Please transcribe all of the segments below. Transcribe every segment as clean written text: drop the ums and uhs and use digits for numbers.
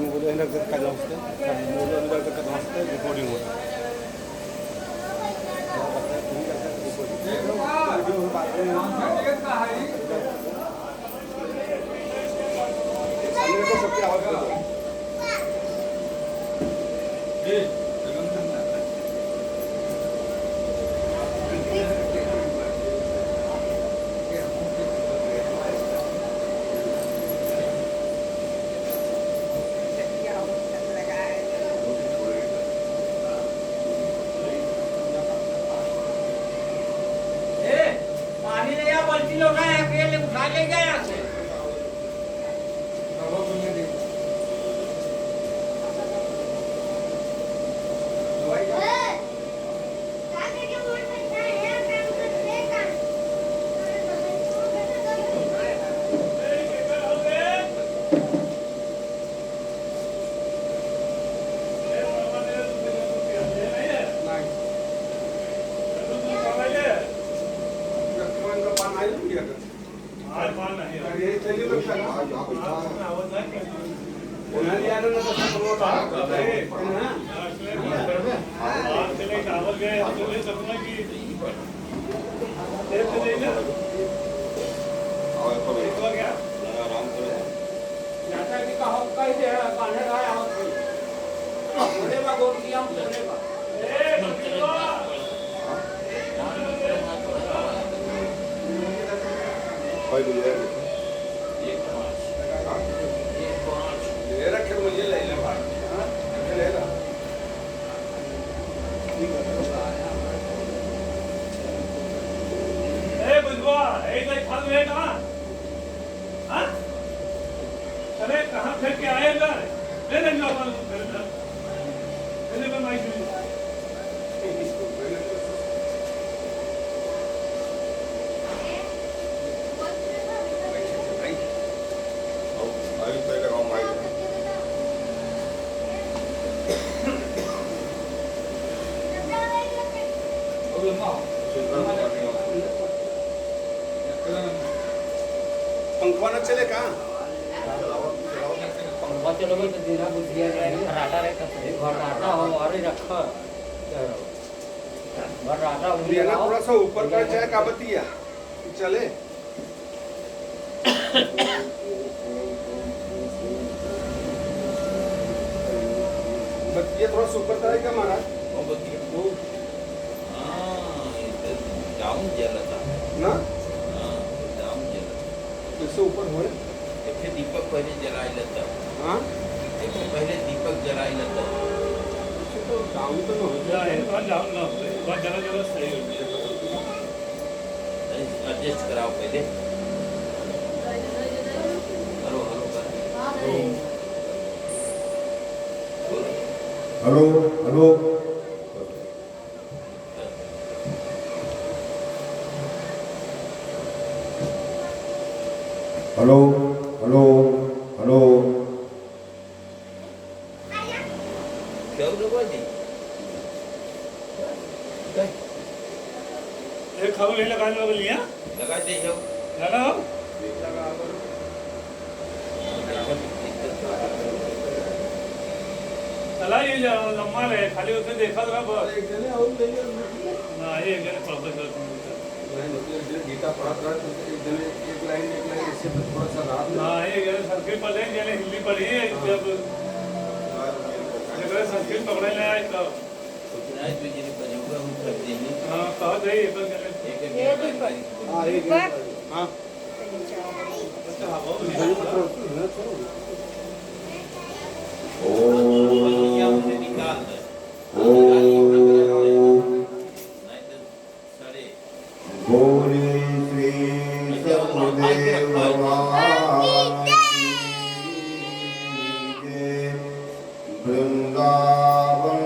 मुलं नगर का असतं मुलं नगर का असतं रिकॉर्डिंग होतं सबके आवाज कर उठा ले गया यहाँ से पंखवा न चले का पंखवा चलोगे तो बिना बुझिया घराटा रहता है घराटा हो और रखा घराटा ना थोड़ा सा ऊपर कर जाए का बतिया चले बतिया थोड़ा सा ऊपर करेगा महाराज डाउन जलता ना डाउन जलता इससे ऊपर हो फिर दीपक पहले जलाई लेता हाँ पहले दीपक जलाई लेता तो डाउन तो हो जाए डाउन ना हो बहुत जरा जरा सही हो गया एडजस्ट कराओ पहले hello hello hello hello hello hello hello क्या हुआ जी एक खबर ले लगाने वाले लिया लगा दे जाओ लगाओ चला ये लम्बा रहे खाली उसने देखा था बस एक जने और ले ना ये गए प्रोफेसर गीता पढ़ा था एक जने एक लाइन इससे थोड़ा सा रात ना ये गए संस्कृत पढ़े जने हिंदी पढ़ी जब संस्कृत पकड़े ले आए तो सुनाई तुझे नहीं पढ़ेगा हम कर देंगे हाँ कहा जाए ये बस हां एक हां निकाल दे गौरी श्री सतगुरुदेव भगवान की वृंदावन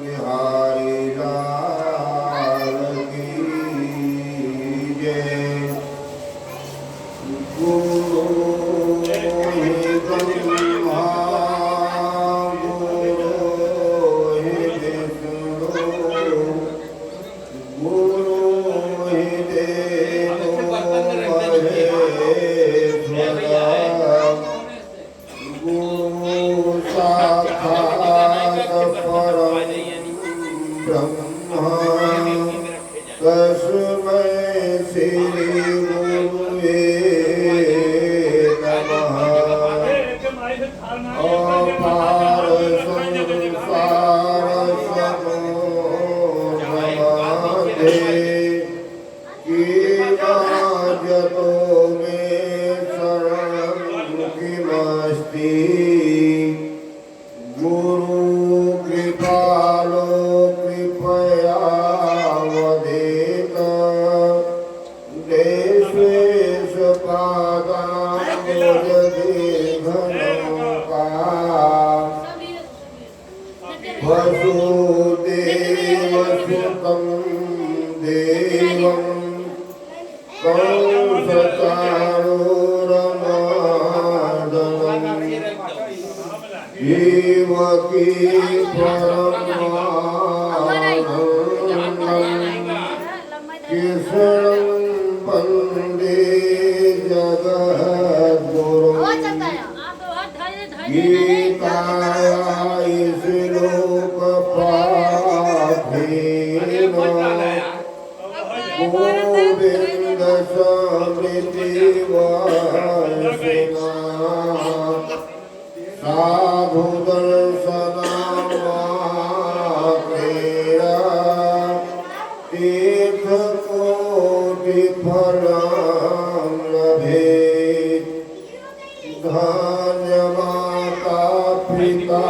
बिहारी लाल की जय गुरु ब्रह्मा की किशोर वंदे जगद्गुरु गीताया श्लोक पाठेन गोविंद स्मृति वासना साधु दर्शनामात्रेण तीर्थ कोटि फलं लभेत् धन्य माता पिता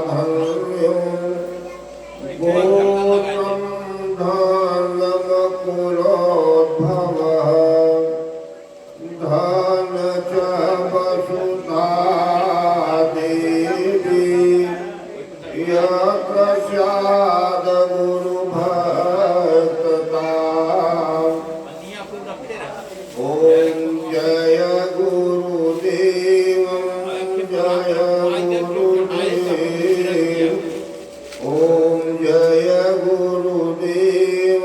धन्यो गोत्रं धनमकुलोद्भवः धन च वसुधा देवी यत्र स्याद् गुरुभक्तता पन्नियाँ फूल रखते रहा ॐ जय गुरुदेव जय गुरुदेव ॐ जय गुरुदेव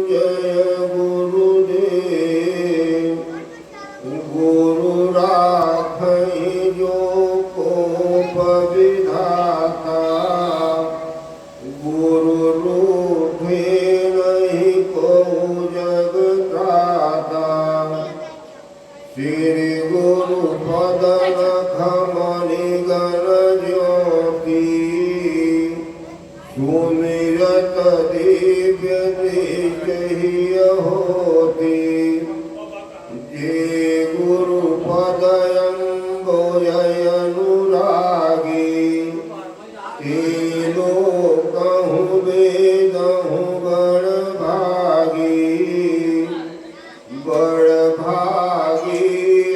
जय गुरुदेव गुरु राखै जो कोप विधाता गुरु रूठे नहीं को जग त्राता श्री गुरु पद खमणि गण ज्योति सुमिरत दिव्य दृश्य होती जे गुरु पदयंबोय अनुरागी ते लोकहु वेदहु गण भागी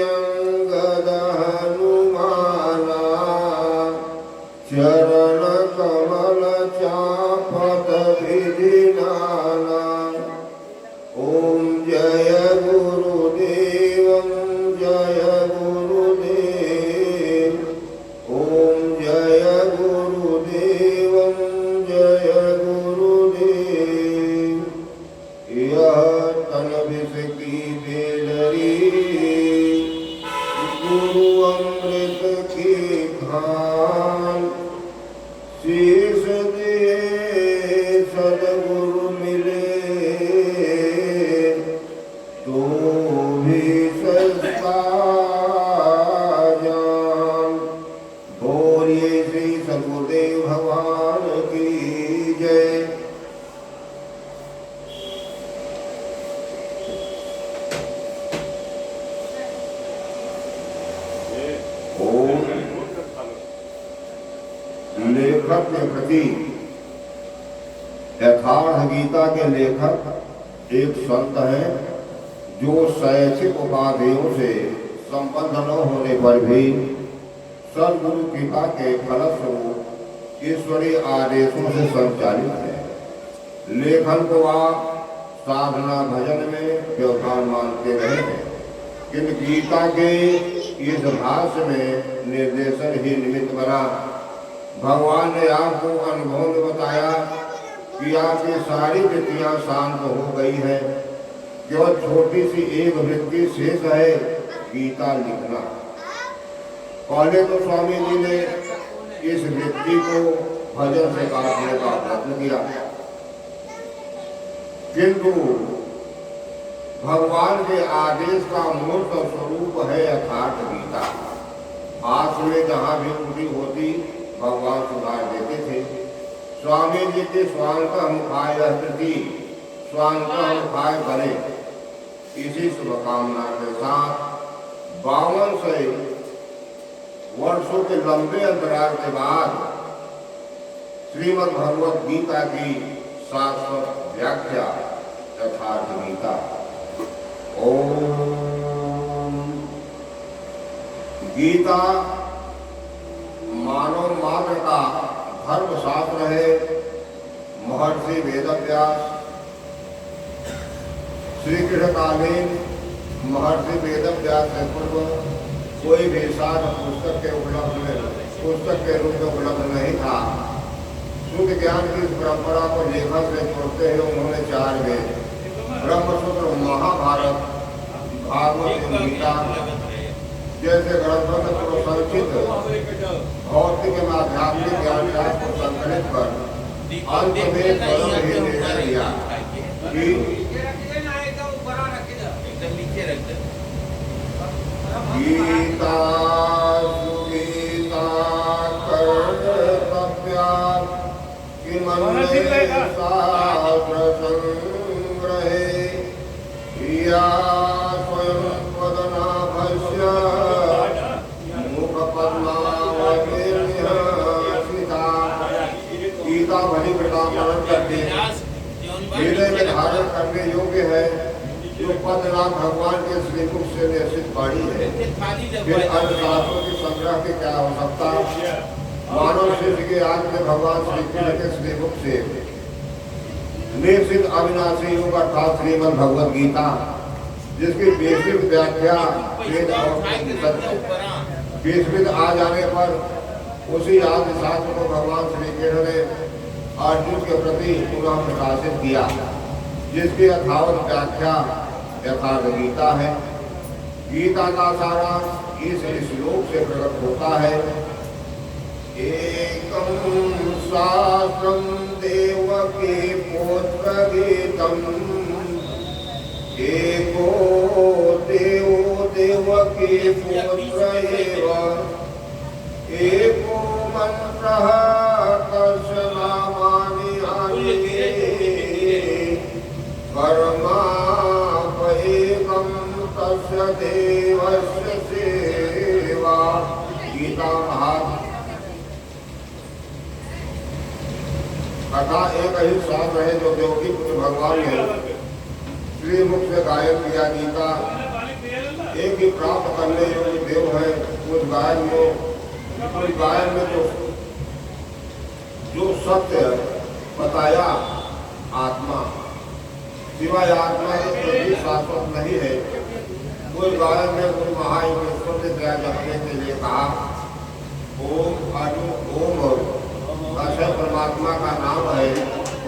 अंगद हनुमाना चरण कमल चापत विधि नाना ॐ जय गुरुदेव जय गुरुदेव ॐ जय गुरुदेव जय गुरुदेव यह तन विष की बेलरी गुरु अमृत की खान शीश दिए सदगुरु मिले तो भी सस्ता जान बोलिए श्री सदगुरुदेव भगवान की जय। लेखक के प्रति यथार्थ गीता के लेखक एक संत हैं जो शैक्षिक उपाधियों से संबंध न होने पर भी सद्गुरु कृपा के फलस्वरूप ईश्वरीय आदेशों से संचालित है। लेखन को आप साधना भजन में व्यवधान मानते रहे हैं, किंतु गीता के इस भाष्य में निर्देशन ही निमित्त बना। भगवान ने आपको अनुभव में बताया कि आपकी सारी वृत्तियां शांत हो गई है, केवल छोटी सी एक वृत्ति शेष है, गीता लिखना। पहले तो स्वामी जी ने इस वृत्ति को भजन से काटने का प्रयत्न किया, किंतु भगवान के आदेश का मूर्त स्वरूप है यथार्थ गीता। आज में जहाँ भी त्रुटि होती भगवान सुधार देते थे। स्वामी जी के स्वांत मुखाय कृति स्वांत मुखाय बने, इसी शुभकामना के साथ 5200 वर्षों के लंबे अंतराल के बाद श्रीमद् भगवत गीता की शाश्वत व्याख्या यथार्थ गीता। ओम गीता मानव मात्र का धर्म शास्त्र है। महर्षि वेदव्यास श्री कृष्णकालीन महर्षि वेदव्यास से पूर्व कोई भी शास्त्र पुस्तक के उपलब्ध में पुस्तक के रूप में उपलब्ध नहीं था। शुद्ध ज्ञान की इस परंपरा को लेखक से छोड़ते हुए उन्होंने 4 वेद, ब्रह्मसूत्र, महाभारत, भागवत एवं गीता जैसे ग्रंथों में प्रोत्साहित भौतिक एवं आध्यात्मिक ज्ञान को संकलित कर अंत में परम ही निर्णय लिया कि एकदम नीचे रख दे। गीता सुगीता कर्तव्या किमन्ये शास्त्र संग्रहे या स्वयं पदनाभस्य मुखपद्मावतीर्निहसिता। गीता भली वृंदावन करके हृदय में धारण करने योग्य है, जो पद्मनाभ भगवान के श्रीमुख से निश्चित बाणी है। फिर अन्य शास्त्रों की संग्रह की क्या आवश्यकता। मानव शिष्य के आज में भगवान श्री कृष्ण के श्रीमुख से निश्चित अविनाशी योग अर्थात श्रीमद् भगवद गीता, जिसकी बेसिक व्याख्या वेद और विस्मृत आ जाने पर उसी आदि शास्त्र को भगवान श्री कृष्ण ने अर्जुन के प्रति पुनः प्रकाशित किया, जिसकी यथावत व्याख्या यथार्थ गीता है। गीता का सारा इस श्लोक से प्रकट होता है। एकम शास्त्रम देवकी पुत्र गीतम, एको देवो देवकी पुत्र एव, एको मंत्रः तस्य नामानि परमापैकं तस्य देवस्य सेवा। गीता महात्म कथा एक ही शास्त्र है जो देवकी पुत्र भगवान ने श्रीमुख से गायन किया। गीता एक ही प्राप्त करने योग्य देव है। उस गायन में जो सत्य बताया आत्मा, सिवाय आत्मा के कोई शाश्वत नहीं है। कोई गायन में कोई महाईश्वर से दया जपने के लिए कहा। ओम ओम अक्षय परमात्मा का नाम है,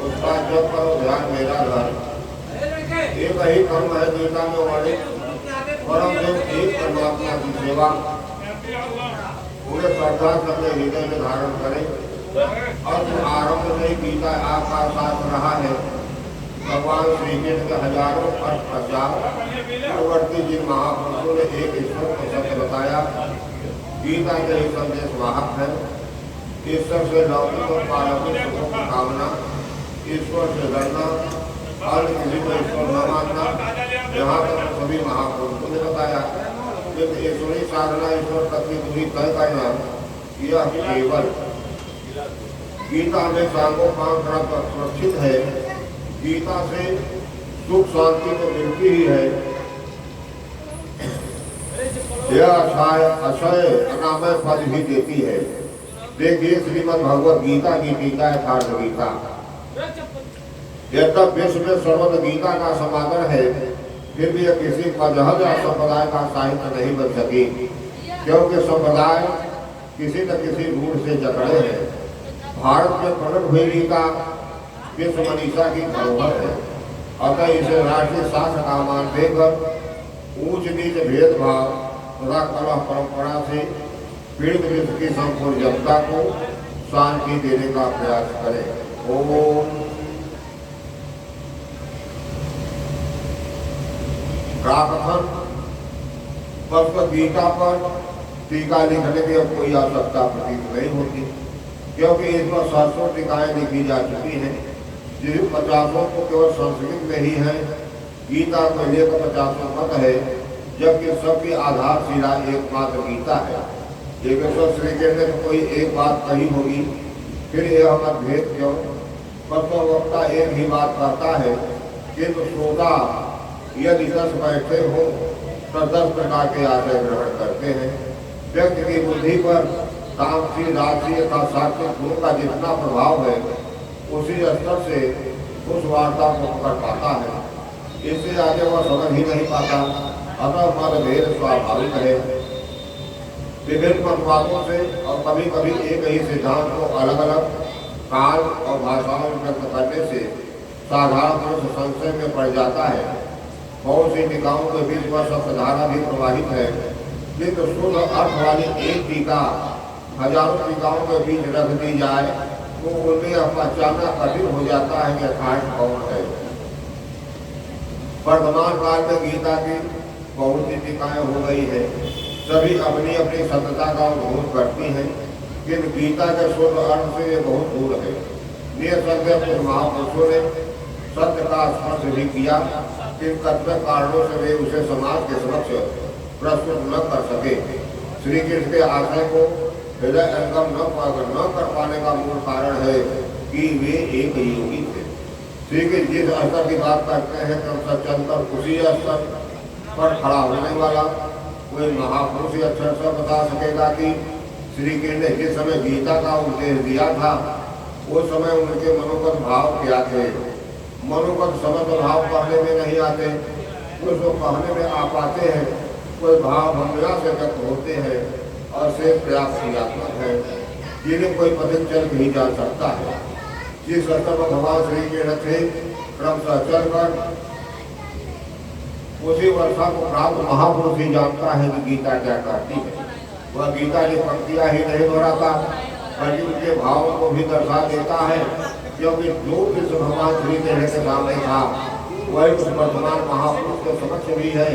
उसका जप करो, ध्यान मेरा घर। एक ही कर्म है गीता में वर्णित, परम देव एक परमात्मा की सेवा। पूरे श्रद्धा से अपने हृदय में धारण करें। अर्थ आरंभ में गीता आपका साथ रहा है। भगवान श्री कृष्ण के हजारों अर्थ पूर्ववर्ती जिन महापुरुषों ने एक ईश्वर को सत्य बताया, गीता के ही संदेश वाहक है। ईश्वर से लौकिक और पारलौकिक सुखों की कामना, ईश्वर से डरना, अन्य किसी को ईश्वर न मानना, यहाँ तक सभी महापुरुषों ने बताया। लेकिन ईश्वरी साधना, ईश्वर तक की दूरी तय करना, यह केवल गीता में सांगोपांग सुरक्षित है। गीता से सुख शांति तो मिलती ही है। यह अक्षय अनामय फल भी देती है। देखिए श्रीमद् भगवद गीता की टीका यथार्थ गीता। यह तब विश्व में सर्वत्र गीता का समागम है, फिर भी यह किसी मजहब या संप्रदाय का साहित्य नहीं बन सकी, क्योंकि संप्रदाय किसी न किसी रूप से जकड़े हैं। भारत में प्रकट हुई गीता विश्व मनीषा की धरोहर है। अतः इसे राष्ट्रीय शास्त्र का मान देकर ऊंच नीच भेदभाव तथा कलह परंपरा से पीड़ित विश्व की संपूर्ण जनता को शांति देने का प्रयास करें। ओम प्राकथन भगवद गीता पर टीका लिखने की अब कोई आवश्यकता प्रतीत नहीं होती, क्योंकि इसमें सहस्रों टीकाएं लिखी जा चुकी हैं, जिन 50 को केवल संस्कृत में ही है। गीता को लेकर 50 मत है, जबकि सबकी आधारशिला एकमात्र गीता है। लेकिन श्री कृष्ण ने तो कोई एक बात कही होगी, फिर यह मतभेद क्यों? वक्ता एक ही बात कहता है, किंतु श्रोता यदि 10 बैठे हो तो 10 प्रकार के आशय ग्रहण करते हैं। व्यक्ति की बुद्धि पर तामसी, राजसी तथा सात्विक गुण का जितना प्रभाव है, उसी स्तर से उस वार्ता को कर पाता है। इससे आगे वह समझ ही नहीं पाता। अतः मतभेद स्वाभाविक है। विभिन्न मतवादों से और कभी कभी एक ही सिद्धांत को अलग अलग काल और भाषाओं में व्यक्त करने से साधारण पुरुष संशय में पड़ जाता है। बहुत सी टीकाओं के बीच वह शब्दधारा भी प्रवाहित है, किंतु शुद्ध अर्थ वाली एक टीका हजारों टीकाओं के बीच रख दी जाए तो उनमें पहचानना कठिन हो जाता है कि यथार्थ कौन है। वर्तमान काल में गीता की बहुत सी टीकाएं हो गई है, सभी अपनी अपनी सत्यता का अनुभव करती हैं, किंतु गीता के शुद्ध अर्थ से ये बहुत दूर है। निसंदेह कुछ महापुरुषों ने सत्य का स्पर्श भी किया, किन कतिपय कारणों से वे उसे समाज के समक्ष प्रस्तुत न कर सके। श्री कृष्ण के आशय को हृदय अंगम न कर पाने का मूल कारण है कि वे एक योगी थे। श्री कृष्ण जिस स्तर की बात करते हैं क्रमशः चलकर उसी स्तर पर खड़ा होने वाला कोई महापुरुष अक्षर से बता सकेगा कि श्री कृष्ण ने जिस समय गीता का उपदेश दिया था उस समय उनके मनोगत भाव क्या थे। मनोगत समस्त भाव कहने में नहीं आते, कुछ तो कहने में आ पाते हैं, कोई भाव भंगना से व्यक्त होते हैं और से प्रयास क्रियात्मक है, जिन्हें कोई पथिक चल नहीं जा सकता है। जिस स्तर पर भगवान श्री कृष्ण थे क्रमशः चलकर उसी वर्षा को प्राप्त महापुरुष ही जानता है कि गीता क्या कहती है। वह गीता की पंक्तियां ही नहीं दोहराता बल्कि उनके भावों को भी दर्शा देता है, क्योंकि जो कृष्ण भगवान श्री कृष्ण के सामने था वही उस वर्तमान महापुरुष के समक्ष भी है।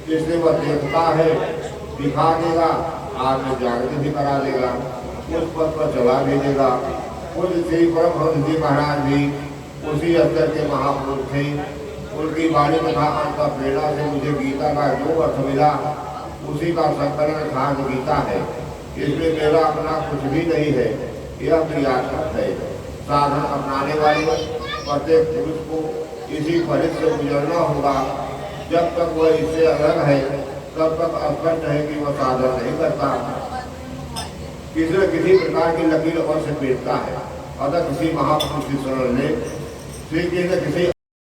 इसलिए वह देखता है, दिखा देगा, आगे जागृत भी करा देगा, उस पद पर चला भेजेगा। खुद श्री परमहंस जी महाराज भी उसी स्तर के महापुरुष थे। उनकी वाणी तथा अंत प्रेरणा से मुझे गीता का जो अर्थ मिला उसी का संकलन खास गीता है। इसमें मेरा अपना कुछ भी नहीं है, यह क्रियात्मक है। साधन अपनाने वाले प्रत्येक पुरुष को इसी फलित से गुजरना होगा। जब तक वह इससे अलग है तब तक स्पष्ट है कि वह साधन नहीं करता, किसी न किसी प्रकार की लकीर अवश्य पीटता है। अतः किसी महापुरुष की शरण ले। श्री कृष्ण किसी